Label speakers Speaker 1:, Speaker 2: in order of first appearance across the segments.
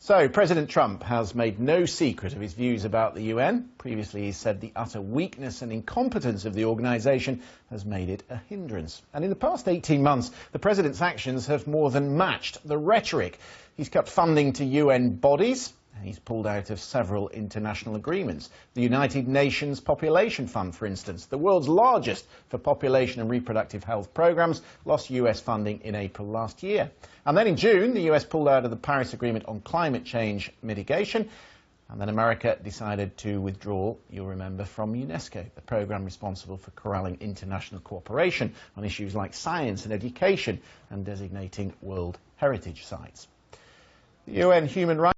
Speaker 1: So, President Trump has made no secret of his views about the UN. Previously, he said the utter weakness and incompetence of the organisation has made it a hindrance. And in the past 18 months, the president's actions have more than matched the rhetoric. He's cut funding to UN bodies. He's pulled out of several international agreements. The United Nations Population Fund, for instance, the world's largest for population and reproductive health programmes, lost US funding in April last year. And then in June, the US pulled out of the Paris Agreement on climate change mitigation. And then America decided to withdraw, you'll remember, from UNESCO, the programme responsible for corralling international cooperation on issues like science and education and designating World Heritage Sites. The UN Human Rights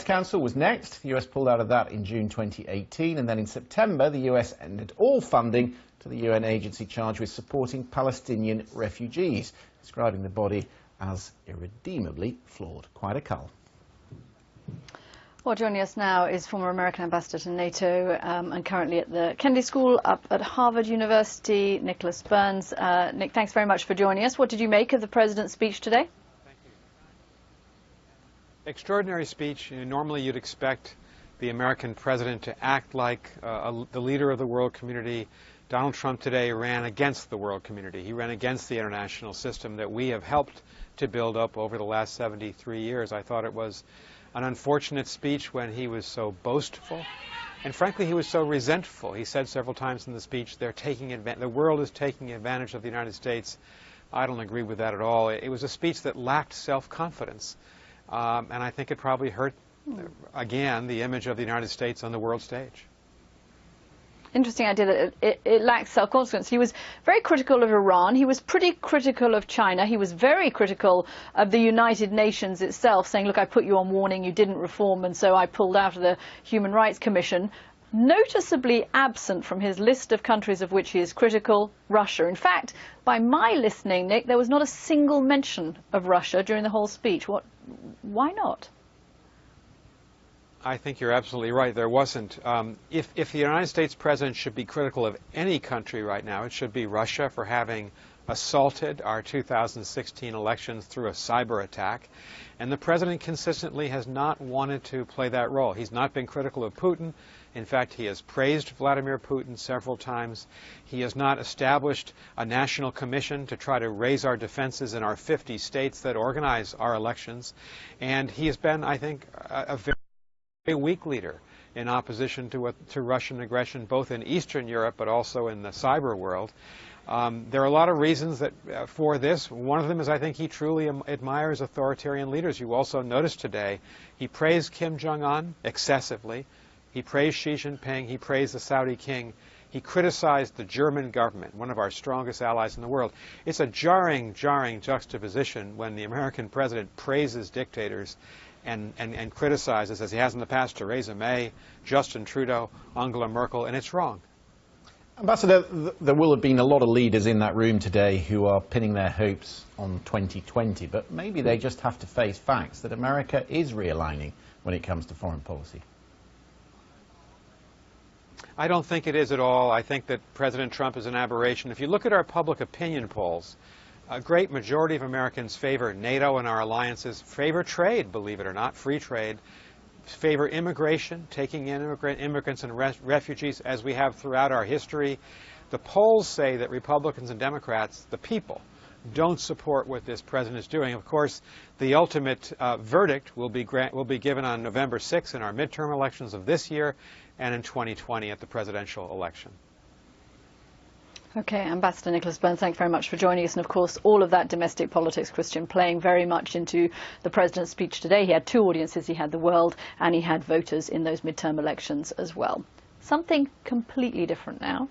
Speaker 1: Council was next. The US pulled out of that in June 2018, and then in September the US ended all funding to the UN agency charged with supporting Palestinian refugees, describing the body as irredeemably flawed. Quite a cull.
Speaker 2: Well, joining us now is former American ambassador to NATO and currently at the Kennedy School up at Harvard University, Nicholas Burns. Nick, thanks very much for joining us. What did you make of the President's speech today?
Speaker 3: Extraordinary speech. Normally you'd expect the American president to act like the leader of the world community. Donald Trump today ran against the world community. He ran against the international system that we have helped to build up over the last 73 years. I thought it was an unfortunate speech when he was so boastful. And frankly, he was so resentful. He said several times in the speech, the world is taking advantage of the United States. I don't agree with that at all. It was a speech that lacked self-confidence. And I think it probably hurt, again, the image of the United States on the world stage.
Speaker 2: Interesting idea that it lacks self-confidence. He was very critical of Iran. He was pretty critical of China. He was very critical of the United Nations itself, saying, look, I put you on warning, you didn't reform, and so I pulled out of the Human Rights Commission. Noticeably absent from his list of countries of which he is critical, Russia. In fact, by my listening, Nick, there was not a single mention of Russia during the whole speech. Why not?
Speaker 3: I think you're absolutely right. There wasn't. If the United States president should be critical of any country right now, it should be Russia for having assaulted our 2016 elections through a cyber attack. And the president consistently has not wanted to play that role. He's not been critical of Putin. In fact, he has praised Vladimir Putin several times. He has not established a national commission to try to raise our defenses in our 50 states that organize our elections. And he has been, I think, a very weak leader in opposition to Russian aggression, both in Eastern Europe but also in the cyber world. There are a lot of reasons for this. One of them is I think he truly admires authoritarian leaders. You also noticed today he praised Kim Jong-un excessively. He praised Xi Jinping. He praised the Saudi king. He criticized the German government, one of our strongest allies in the world. It's a jarring juxtaposition when the American president praises dictators and criticizes, as he has in the past, Theresa May, Justin Trudeau, Angela Merkel, and it's wrong.
Speaker 1: Ambassador, there will have been a lot of leaders in that room today who are pinning their hopes on 2020, but maybe they just have to face facts that America is realigning when it comes to foreign policy.
Speaker 3: I don't think it is at all. I think that President Trump is an aberration. If you look at our public opinion polls, a great majority of Americans favor NATO and our alliances, favor trade, believe it or not, free trade, favor immigration, taking in immigrants and refugees as we have throughout our history. The polls say that Republicans and Democrats, the people, don't support what this president is doing. Of course, the ultimate verdict will be given on November 6th in our midterm elections of this year and in 2020 at the presidential election.
Speaker 2: Okay, Ambassador Nicholas Burns, thanks very much for joining us. And of course, all of that domestic politics, Christian, playing very much into the president's speech today. He had two audiences. He had the world and he had voters in those midterm elections as well. Something completely different now.